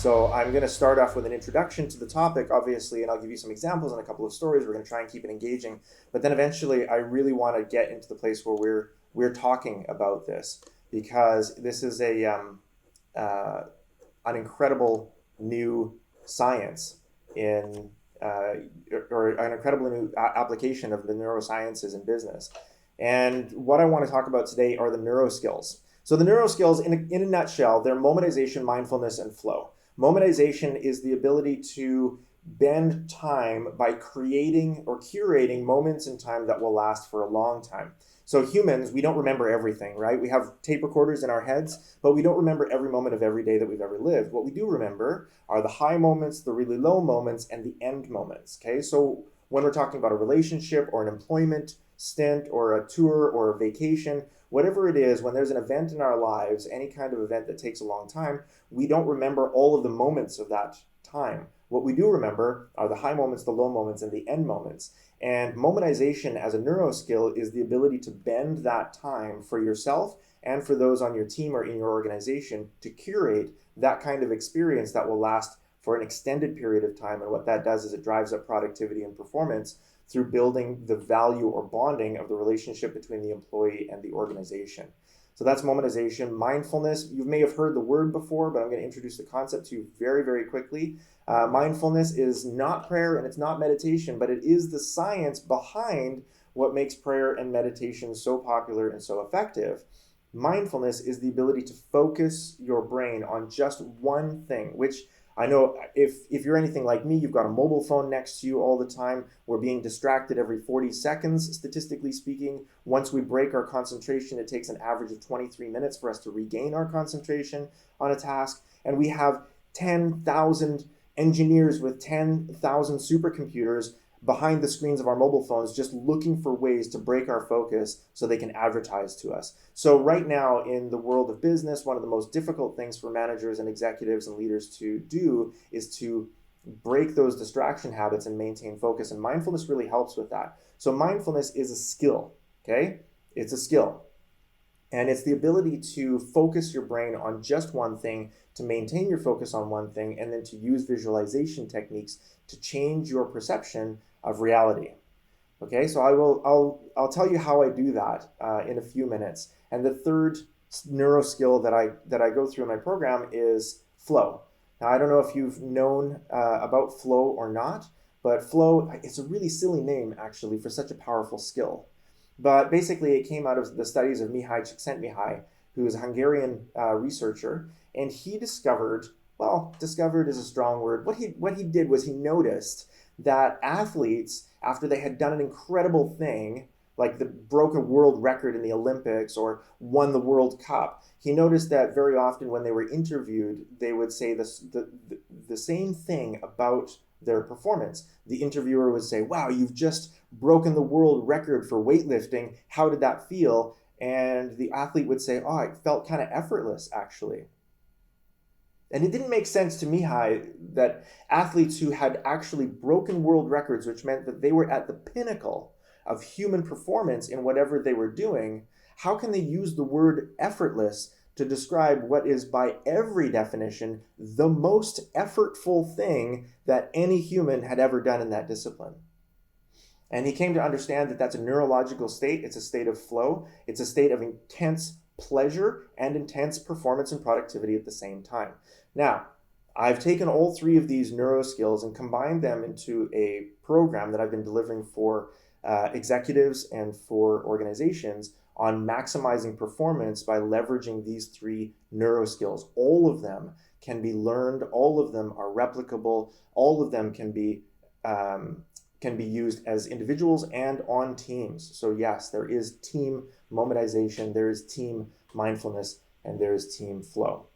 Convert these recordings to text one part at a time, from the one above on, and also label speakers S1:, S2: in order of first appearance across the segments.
S1: So I'm going to start off with an introduction to the topic, obviously, and I'll give you some examples and a couple of stories. We're going to try and keep it engaging. But then eventually, I really want to get into the place where we're talking about this, because this is an incredible new science in or an incredible new application of the neurosciences in business. And what I want to talk about today are the neuroskills. So the neuroskills, in a nutshell, they're momentization, mindfulness, and flow. Momentization is the ability to bend time by creating or curating moments in time that will last for a long time. So humans, we don't remember everything, right? We have tape recorders in our heads, but we don't remember every moment of every day that we've ever lived. What we do remember are the high moments, the really low moments, and the end moments, okay? So when we're talking about a relationship or an employment stint or a tour or a vacation, whatever it is, when there's an event in our lives, any kind of event that takes a long time, we don't remember all of the moments of that time. What we do remember are the high moments, the low moments, and the end moments. And momentization as a neuroskill is the ability to bend that time for yourself and for those on your team or in your organization to curate that kind of experience that will last for an extended period of time. And what that does is it drives up productivity and performance through building the value or bonding of the relationship between the employee and the organization. So that's momentization. Mindfulness, you may have heard the word before, but I'm going to introduce the concept to you very, very quickly. Mindfulness is not prayer and it's not meditation, but it is the science behind what makes prayer and meditation so popular and so effective. Mindfulness is the ability to focus your brain on just one thing, which I know if you're anything like me, you've got a mobile phone next to you all the time. We're being distracted every 40 seconds, statistically speaking. Once we break our concentration, it takes an average of 23 minutes for us to regain our concentration on a task. And we have 10,000 engineers with 10,000 supercomputers behind the screens of our mobile phones just looking for ways to break our focus so they can advertise to us. So right now in the world of business, one of the most difficult things for managers and executives and leaders to do is to break those distraction habits and maintain focus. And mindfulness really helps with that. So mindfulness is a skill, okay? It's a skill. And it's the ability to focus your brain on just one thing, to maintain your focus on one thing, and then to use visualization techniques to change your perception of reality. Okay, so I'll tell you how I do that in a few minutes. And the third neuroskill that I go through in my program is flow. Now, I don't know if you've known about flow or not, but flow, it's a really silly name actually for such a powerful skill. But basically, it came out of the studies of Mihaly Csikszentmihalyi, who is a Hungarian researcher, and he discovered is a strong word. What he did was he noticed that athletes, after they had done an incredible thing, like broke a world record in the Olympics or won the World Cup, he noticed that very often when they were interviewed, they would say the same thing about their performance. The interviewer would say, "Wow, you've just broken the world record for weightlifting. How did that feel?" And the athlete would say, "Oh, it felt kind of effortless, actually." And it didn't make sense to Mihai that athletes who had actually broken world records, which meant that they were at the pinnacle of human performance in whatever they were doing, how can they use the word effortless to describe what is, by every definition, the most effortful thing that any human had ever done in that discipline? And he came to understand that that's a neurological state. It's a state of flow. It's a state of intense pleasure and intense performance and productivity at the same time. Now, I've taken all three of these neuroskills and combined them into a program that I've been delivering for executives and for organizations on maximizing performance by leveraging these three neuroskills. All of them can be learned. All of them are replicable. All of them can be used as individuals and on teams. So yes, there is team momentization, there is team mindfulness, and there is team flow.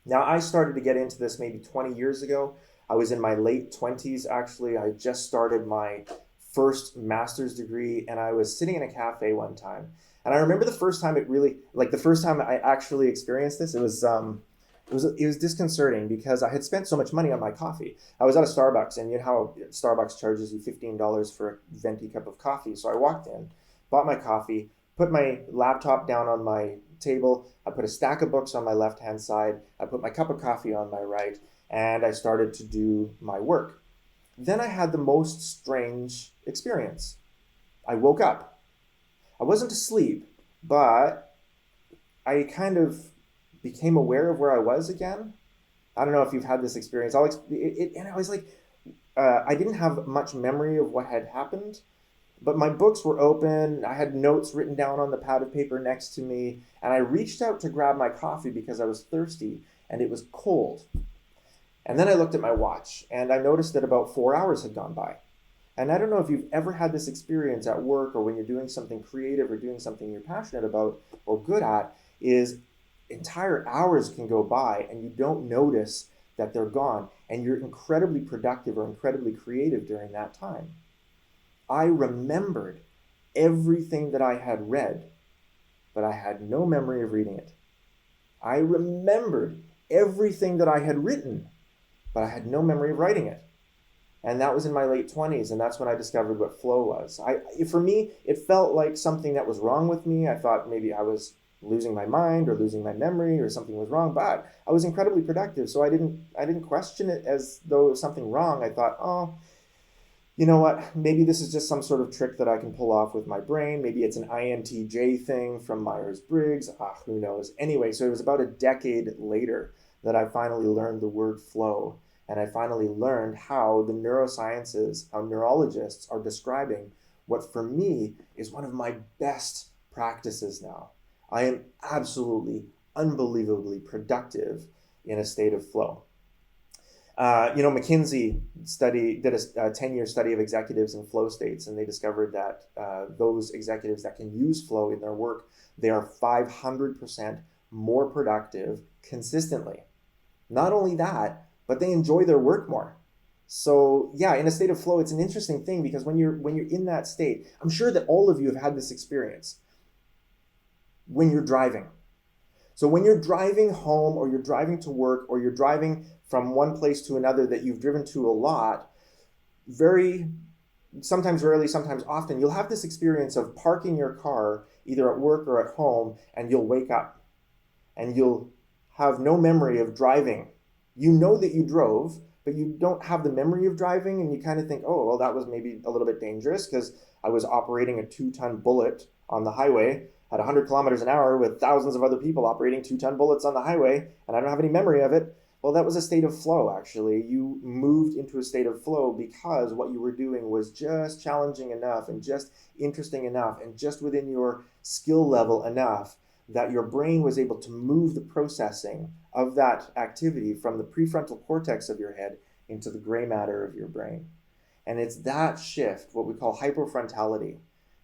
S1: Now, I started to get into this maybe 20 years ago. I was in my late 20s, actually. I just started my first master's degree, and I was sitting in a cafe one time. And I remember the first time I actually experienced this, it was disconcerting because I had spent so much money on my coffee. I was at a Starbucks, and you know how Starbucks charges you $15 for a venti cup of coffee. So I walked in, bought my coffee, put my laptop down on my table. I put a stack of books on my left-hand side. I put my cup of coffee on my right. and I started to do my work. Then I had the most strange experience. I woke up. I wasn't asleep, but I kind of became aware of where I was again. I don't know if you've had this experience. And I was like, I didn't have much memory of what had happened, but my books were open. I had notes written down on the pad of paper next to me, and I reached out to grab my coffee because I was thirsty, and it was cold. And then I looked at my watch, and I noticed that about 4 hours had gone by. And I don't know if you've ever had this experience at work or when you're doing something creative or doing something you're passionate about or good at, is entire hours can go by and you don't notice that they're gone, and you're incredibly productive or incredibly creative during that time. I remembered everything that I had read, but I had no memory of reading it. I remembered everything that I had written, but I had no memory of writing it. And that was in my late 20s, and that's when I discovered what flow was. For me, it felt like something that was wrong with me. I thought maybe I was losing my mind or losing my memory or something was wrong, but I was incredibly productive, so I didn't question it as though it was something wrong. I thought, oh, you know what? Maybe this is just some sort of trick that I can pull off with my brain. Maybe it's an INTJ thing from Myers-Briggs. Who knows? Anyway, so it was about a decade later that I finally learned the word flow. And I finally learned how the neurosciences, how neurologists are describing what for me is one of my best practices now. I am absolutely, unbelievably productive in a state of flow. McKinsey did a 10-year study of executives in flow states, and they discovered that those executives that can use flow in their work, they are 500% more productive consistently. Not only that, but they enjoy their work more. So yeah, in a state of flow, it's an interesting thing because when you're in that state, I'm sure that all of you have had this experience when you're driving. So when you're driving home or you're driving to work or you're driving from one place to another that you've driven to a lot, sometimes rarely, sometimes often, you'll have this experience of parking your car either at work or at home, and you'll wake up and you'll have no memory of driving. You know that you drove, but you don't have the memory of driving, and you kind of think, oh, well, that was maybe a little bit dangerous because I was operating a 2-ton bullet on the highway at 100 kilometers an hour with thousands of other people operating 2-ton bullets on the highway, and I don't have any memory of it. Well, that was a state of flow, actually. You moved into a state of flow because what you were doing was just challenging enough and just interesting enough and just within your skill level enough that your brain was able to move the processing of that activity from the prefrontal cortex of your head into the gray matter of your brain. And it's that shift, what we call hypofrontality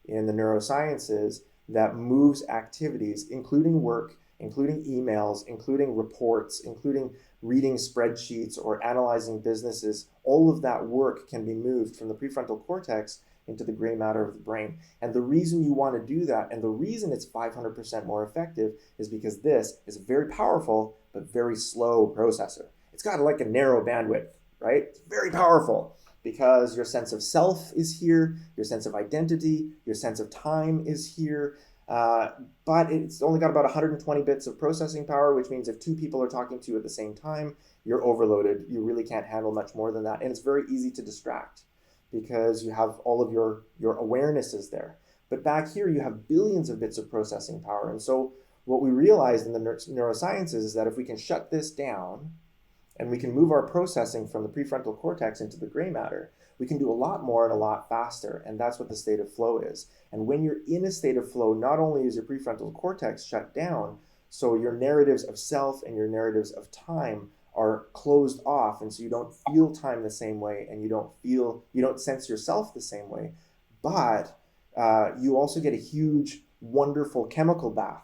S1: in the neurosciences, that moves activities, including work, including emails, including reports, including reading spreadsheets or analyzing businesses. All of that work can be moved from the prefrontal cortex into the gray matter of the brain. And the reason you want to do that, and the reason it's 500% more effective, is because this is a very powerful but very slow processor. It's got like a narrow bandwidth, right? It's very powerful because your sense of self is here, your sense of identity, your sense of time is here. But it's only got about 120 bits of processing power, which means if two people are talking to you at the same time, you're overloaded. You really can't handle much more than that. And it's very easy to distract because you have all of your awarenesses there. But back here, you have billions of bits of processing power. And so what we realized in the neurosciences is that if we can shut this down and we can move our processing from the prefrontal cortex into the gray matter, we can do a lot more and a lot faster. And that's what the state of flow is. And when you're in a state of flow, not only is your prefrontal cortex shut down, so your narratives of self and your narratives of time are closed off, and so you don't feel time the same way, and you don't sense yourself the same way, but you also get a huge, wonderful chemical bath.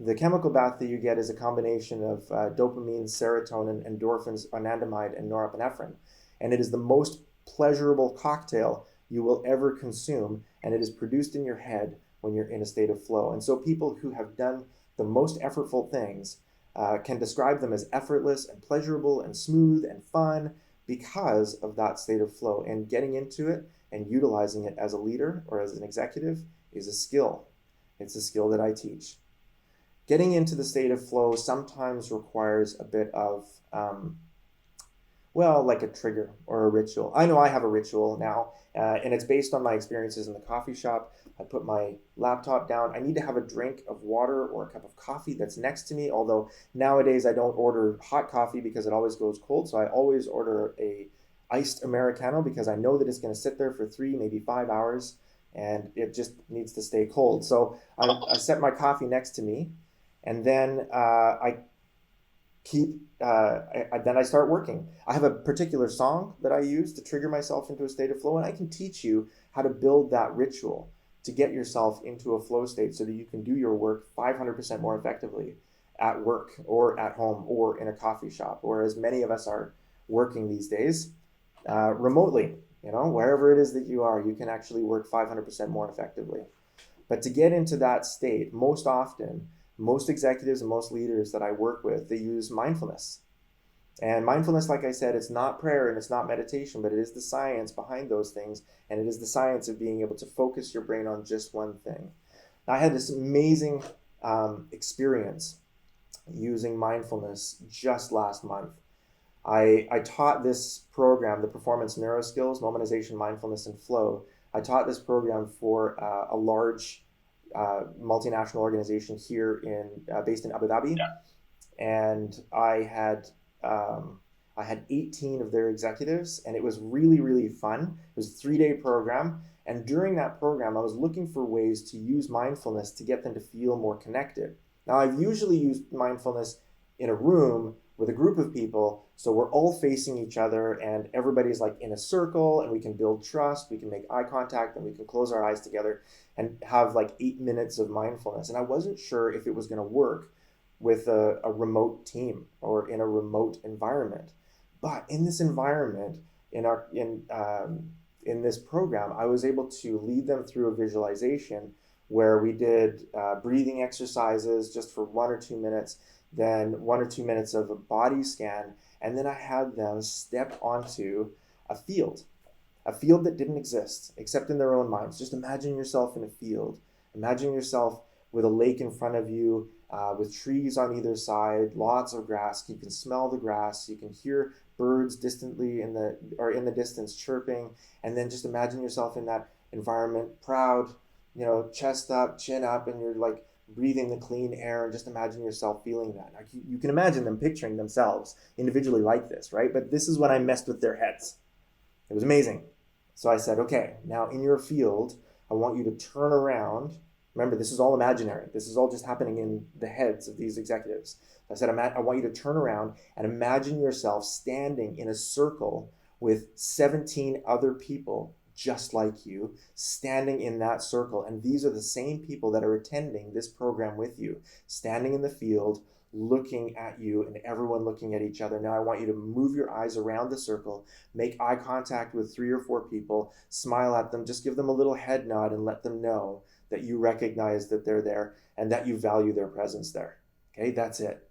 S1: The chemical bath that you get is a combination of dopamine, serotonin, endorphins, anandamide, and norepinephrine, and it is the most pleasurable cocktail you will ever consume, and it is produced in your head when you're in a state of flow. And so people who have done the most effortful things can describe them as effortless and pleasurable and smooth and fun because of that state of flow. And getting into it and utilizing it as a leader or as an executive is a skill. It's a skill that I teach. Getting into the state of flow sometimes requires a bit of Well, like a trigger or a ritual. I know I have a ritual now, and it's based on my experiences in the coffee shop. I put my laptop down. I need to have a drink of water or a cup of coffee that's next to me. Although nowadays I don't order hot coffee because it always goes cold. So I always order a iced Americano because I know that it's going to sit there for 3, maybe 5 hours, and it just needs to stay cold. So I set my coffee next to me, and then then I start working. I have a particular song that I use to trigger myself into a state of flow, and I can teach you how to build that ritual to get yourself into a flow state so that you can do your work 500% more effectively at work or at home or in a coffee shop, or as many of us are working these days, remotely. Wherever it is that you are, you can actually work 500% more effectively. But to get into that state, most often, most executives and most leaders that I work with, they use mindfulness. And mindfulness, like I said, it's not prayer and it's not meditation, but it is the science behind those things. And it is the science of being able to focus your brain on just one thing. Now, I had this amazing experience using mindfulness just last month. I taught this program, the Performance Neuroskills, Momentization, Mindfulness, and Flow. I taught this program for a large multinational organization here based in Abu Dhabi,
S2: Yeah.
S1: and I had 18 of their executives, and it was really, really fun. It was a 3-day program, and during that program, I was looking for ways to use mindfulness to get them to feel more connected. Now, I've usually used mindfulness in a room with a group of people, so we're all facing each other, and everybody's like in a circle, and we can build trust, we can make eye contact, and we can close our eyes together and have like 8 minutes of mindfulness. And I wasn't sure if it was going to work with a remote team or in a remote environment. But in this environment, in this program, I was able to lead them through a visualization where we did breathing exercises just for 1 or 2 minutes, then 1 or 2 minutes of a body scan, and then I had them step onto a field, a field that didn't exist except in their own minds. Just imagine yourself in a field. Imagine yourself with a lake in front of you, with trees on either side, lots of grass. You can smell the grass. You can hear birds distantly in the distance chirping, and then just imagine yourself in that environment, proud, chest up, chin up, and you're like breathing the clean air, and just imagine yourself feeling that. Like you can imagine them picturing themselves individually like this, right? But this is when I messed with their heads. It was amazing. So I said, okay, now in your field, I want you to turn around. Remember, this is all imaginary. This is all just happening in the heads of these executives. I said, I want you to turn around and imagine yourself standing in a circle with 17 other people just like you, standing in that circle. And these are the same people that are attending this program with you, standing in the field, looking at you, and everyone looking at each other. Now I want you to move your eyes around the circle, make eye contact with 3 or 4 people, smile at them, just give them a little head nod and let them know that you recognize that they're there and that you value their presence there. Okay, that's it.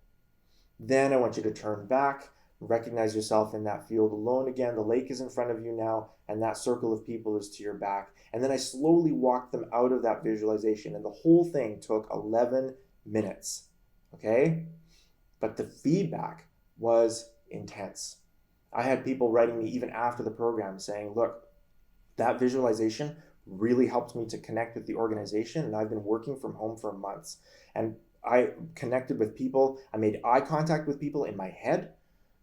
S1: Then I want you to turn back, recognize yourself in that field alone again. The lake is in front of you now, and that circle of people is to your back. And then I slowly walked them out of that visualization, and the whole thing took 11 minutes. Okay? But the feedback was intense. I had people writing me even after the program saying, look, that visualization really helped me to connect with the organization, and I've been working from home for months. And I connected with people. I made eye contact with people in my head,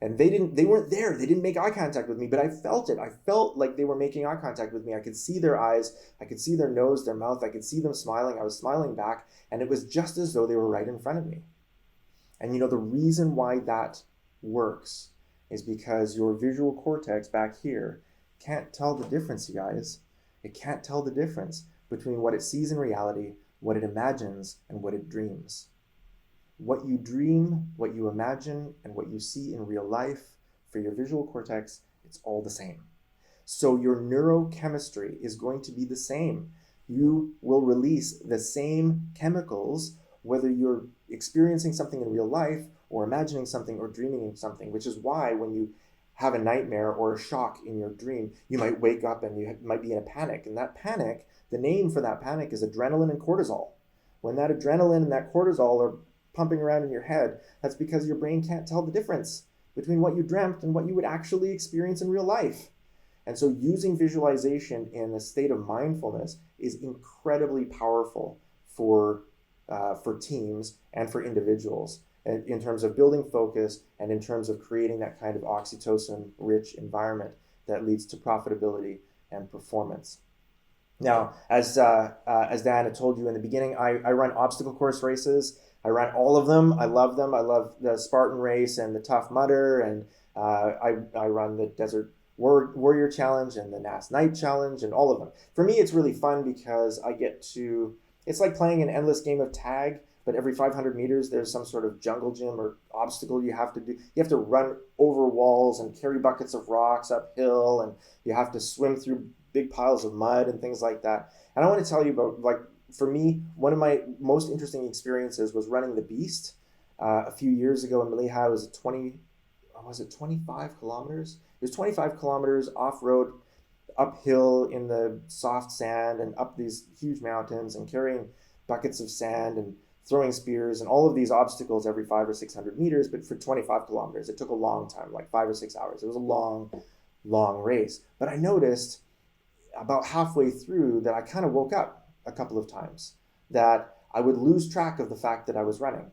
S1: and they weren't there. They didn't make eye contact with me, but I felt it. I felt like they were making eye contact with me. I could see their eyes. I could see their nose, their mouth. I could see them smiling. I was smiling back, and it was just as though they were right in front of me. And the reason why that works is because your visual cortex back here can't tell the difference, you guys. It can't tell the difference between what it sees in reality, what it imagines, and what it dreams. What you dream, what you imagine, and what you see in real life, for your visual cortex, it's all the same. So your neurochemistry is going to be the same. You will release the same chemicals whether you're experiencing something in real life or imagining something or dreaming of something, which is why when you have a nightmare or a shock in your dream, you might wake up and you might be in a panic. And that panic, the name for that panic is adrenaline and cortisol. When that adrenaline and that cortisol are pumping around in your head, that's because your brain can't tell the difference between what you dreamt and what you would actually experience in real life. And so using visualization in a state of mindfulness is incredibly powerful for teams and for individuals in terms of building focus and in terms of creating that kind of oxytocin-rich environment that leads to profitability and performance. Now, as Diana told you in the beginning, I run obstacle course races. I run all of them. I love them. I love the Spartan race and the Tough Mudder, and I run the Desert Warrior Challenge and the NAS Night Challenge and all of them. For me, it's really fun because it's like playing an endless game of tag, but every 500 meters, there's some sort of jungle gym or obstacle you have to do. You have to run over walls and carry buckets of rocks uphill, and you have to swim through big piles of mud and things like that. And I want to tell you about, like, for me, one of my most interesting experiences was running the Beast a few years ago in Maliha. It was 25 kilometers? It was 25 kilometers off-road, uphill in the soft sand and up these huge mountains and carrying buckets of sand and throwing spears and all of these obstacles every 500 or 600 meters, but for 25 kilometers. It took a long time, like 5 or 6 hours. It was a long, long race. But I noticed about halfway through that I kind of woke up a couple of times, that I would lose track of the fact that I was running.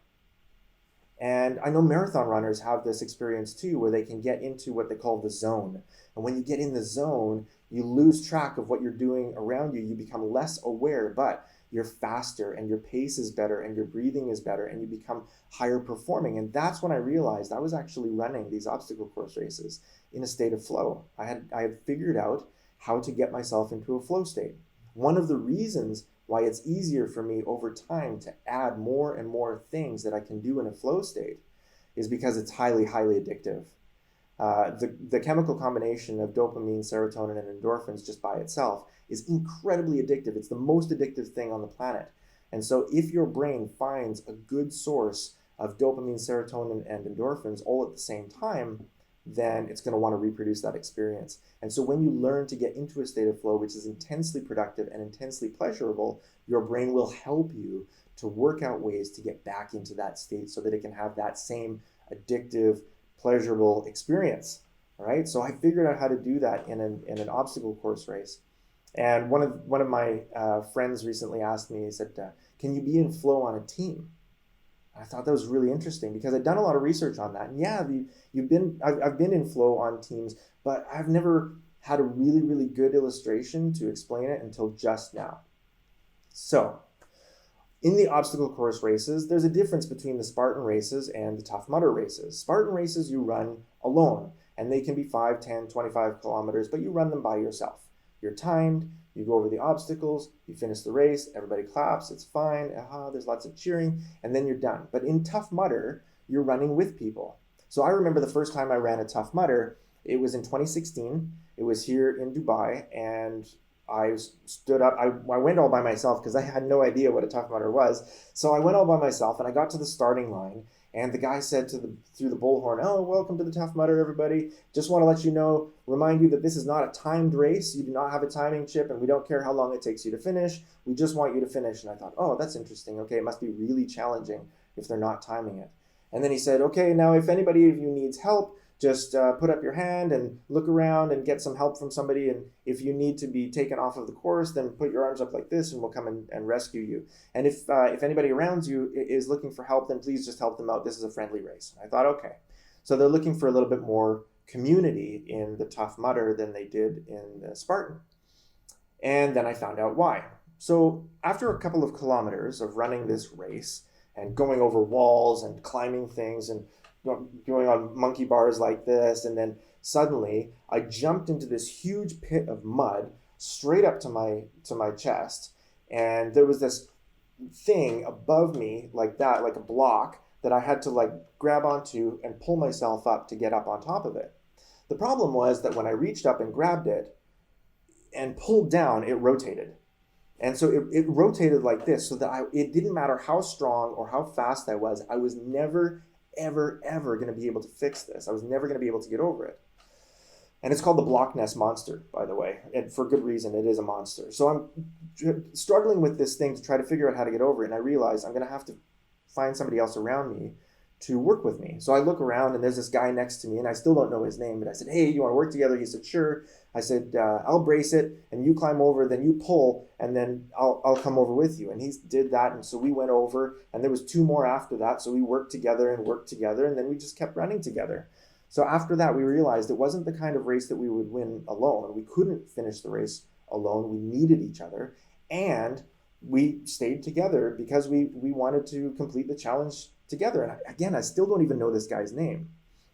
S1: And I know marathon runners have this experience too, where they can get into what they call the zone. And when you get in the zone, you lose track of what you're doing around you. You become less aware, but you're faster and your pace is better and your breathing is better and you become higher performing. And that's when I realized I was actually running these obstacle course races in a state of flow. I had figured out how to get myself into a flow state. One of the reasons why it's easier for me over time to add more and more things that I can do in a flow state is because it's highly, highly addictive. The chemical combination of dopamine, serotonin, and endorphins just by itself is incredibly addictive. It's the most addictive thing on the planet. And so if your brain finds a good source of dopamine, serotonin, and endorphins all at the same time, then it's going to want to reproduce that experience. And so when you learn to get into a state of flow, which is intensely productive and intensely pleasurable, your brain will help you to work out ways to get back into that state so that it can have that same addictive, pleasurable experience. All right. So I figured out how to do that in an obstacle course race. And one of my friends recently asked me, he said, can you be in flow on a team? I thought that was really interesting because I'd done a lot of research on that. And yeah, I've been in flow on teams, but I've never had a really, really good illustration to explain it until just now. So in the obstacle course races, there's a difference between the Spartan races and the Tough Mudder races. Spartan races you run alone, and they can be 5, 10, 25 kilometers, but you run them by yourself. You're timed, you go over the obstacles, you finish the race, everybody claps, it's fine, there's lots of cheering, and then you're done. But in Tough Mudder, you're running with people. So I remember the first time I ran a Tough Mudder, it was in 2016. It was here in Dubai, and I stood up. I went all by myself because I had no idea what a Tough Mudder was. So I went all by myself, and I got to the starting line, and the guy said through the bullhorn, "Oh, welcome to the Tough Mudder, everybody. Just want to let you know, remind you that this is not a timed race. You do not have a timing chip, and we don't care how long it takes you to finish. We just want you to finish." And I thought, oh, that's interesting. Okay, it must be really challenging if they're not timing it. And then he said, okay, now if anybody of you needs help, just put up your hand and look around and get some help from somebody. And if you need to be taken off of the course, then put your arms up like this and we'll come and rescue you. And if anybody around you is looking for help, then please just help them out. This is a friendly race. And I thought, okay. So they're looking for a little bit more community in the Tough Mudder than they did in the Spartan. And then I found out why. So after a couple of kilometers of running this race and going over walls and climbing things and going on monkey bars like this, and then suddenly I jumped into this huge pit of mud straight up to my chest, and there was this thing above me like that, like a block that I had to like grab onto and pull myself up to get up on top of it. The problem was that when I reached up and grabbed it and pulled down, it rotated. And so it rotated like this, so that it didn't matter how strong or how fast I was never ever going to be able to fix this. I was never going to be able to get over it. And it's called the Block Ness Monster, by the way. And for good reason, it is a monster. So I'm struggling with this thing to try to figure out how to get over it. And I realized I'm going to have to find somebody else around me to work with me. So I look around and there's this guy next to me and I still don't know his name, but I said, hey, you want to work together? He said, sure. I said, I'll brace it and you climb over, then you pull, and then I'll come over with you. And he did that. And so we went over, and there was 2 more after that. So we worked together, and then we just kept running together. So after that, we realized it wasn't the kind of race that we would win alone. We couldn't finish the race alone. We needed each other. And we stayed together because we wanted to complete the challenge together. And again, I still don't even know this guy's name.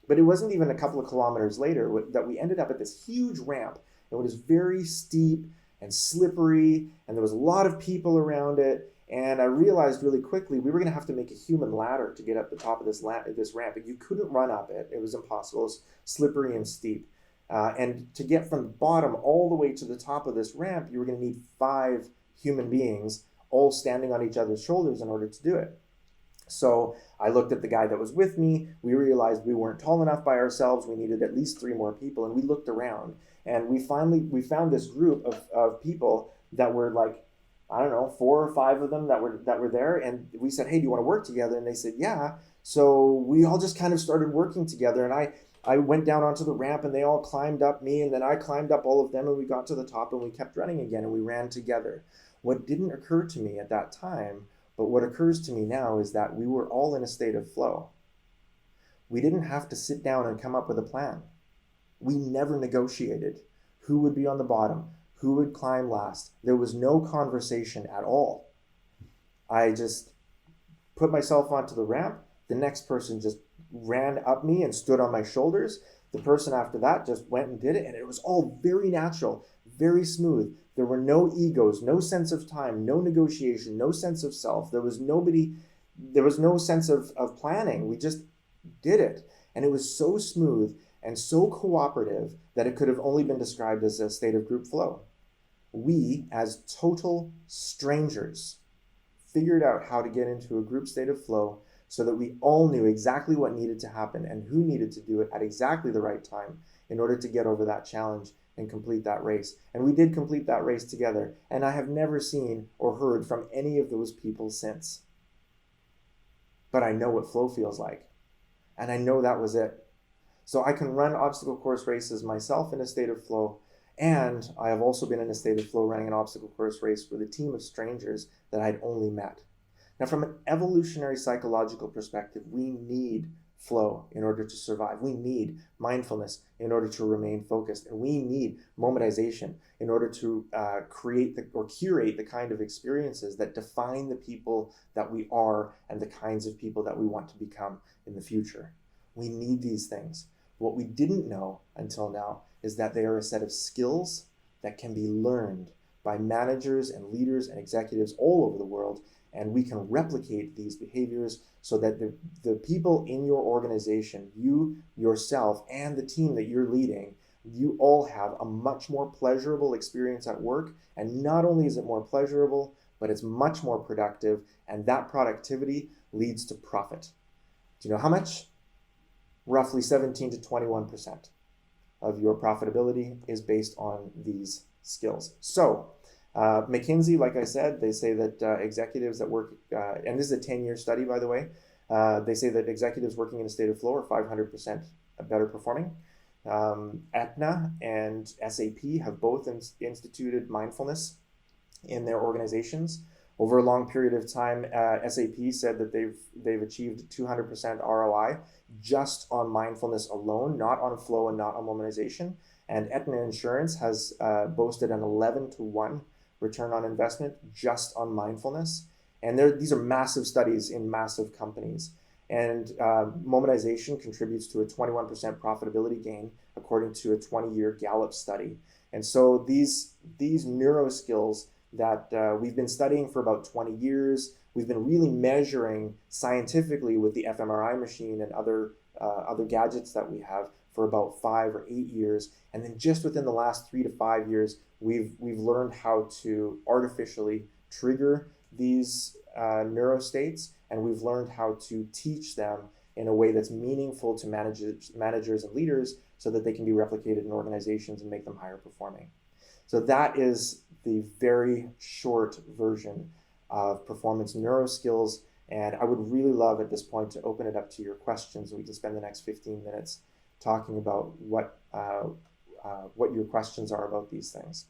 S1: But it wasn't even a couple of kilometers later that we ended up at this huge ramp. It was very steep and slippery, and there was a lot of people around it. And I realized really quickly we were going to have to make a human ladder to get up the top of this ramp. And you couldn't run up it. It was impossible. It was slippery and steep. And to get from the bottom all the way to the top of this ramp, you were going to need 5 human beings all standing on each other's shoulders in order to do it. So I looked at the guy that was with me. We realized we weren't tall enough by ourselves. We needed at least 3 more people. And we looked around, and we found this group of people that were like, I don't know, 4 or 5 of them that were there. And we said, hey, do you want to work together? And they said, yeah. So we all just kind of started working together. And I went down onto the ramp, and they all climbed up me, and then I climbed up all of them, and we got to the top, and we kept running again, and we ran together. What didn't occur to me at that time, but what occurs to me now, is that we were all in a state of flow. We didn't have to sit down and come up with a plan. We never negotiated who would be on the bottom, who would climb last. There was no conversation at all. I just put myself onto the ramp. The next person just ran up me and stood on my shoulders. The person after that just went and did it, and it was all very natural, very smooth. There were no egos, no sense of time, no negotiation, no sense of self. There was no sense of planning. We just did it. And it was so smooth and so cooperative that it could have only been described as a state of group flow. We, as total strangers, figured out how to get into a group state of flow so that we all knew exactly what needed to happen and who needed to do it at exactly the right time in order to get over that challenge and complete that race. And we did complete that race together. And I have never seen or heard from any of those people since. But I know what flow feels like. And I know that was it. So I can run obstacle course races myself in a state of flow. And I have also been in a state of flow running an obstacle course race with a team of strangers that I'd only met. Now, from an evolutionary psychological perspective, we need flow in order to survive. We need mindfulness in order to remain focused. And we need momentization in order to curate the kind of experiences that define the people that we are and the kinds of people that we want to become in the future. We need these things. What we didn't know until now is that they are a set of skills that can be learned by managers and leaders and executives all over the world. And we can replicate these behaviors so that the people in your organization, you, yourself, and the team that you're leading, you all have a much more pleasurable experience at work. And not only is it more pleasurable, but it's much more productive. And that productivity leads to profit. Do you know how much? Roughly 17 to 21% of your profitability is based on these skills. So, McKinsey, like I said, they say that executives that work, and this is a 10-year study, by the way, they say that executives working in a state of flow are 500% better performing. Aetna and SAP have both instituted mindfulness in their organizations. Over a long period of time, SAP said that they've achieved 200% ROI just on mindfulness alone, not on flow and not on momentization. And Aetna Insurance has boasted an 11-to-1 return on investment just on mindfulness. And these are massive studies in massive companies. And momentization contributes to a 21% profitability gain, according to a 20-year Gallup study. And so these neuroskills that we've been studying for about 20 years, we've been really measuring scientifically with the fMRI machine and other gadgets that we have for about 5 or 8 years. And then just within the last 3 to 5 years, we've learned how to artificially trigger these neurostates, and we've learned how to teach them in a way that's meaningful to managers and leaders so that they can be replicated in organizations and make them higher performing. So that is the very short version of performance neuroskills And I would really love at this point to open it up to your questions. We can spend the next 15 minutes talking about what your questions are about these things.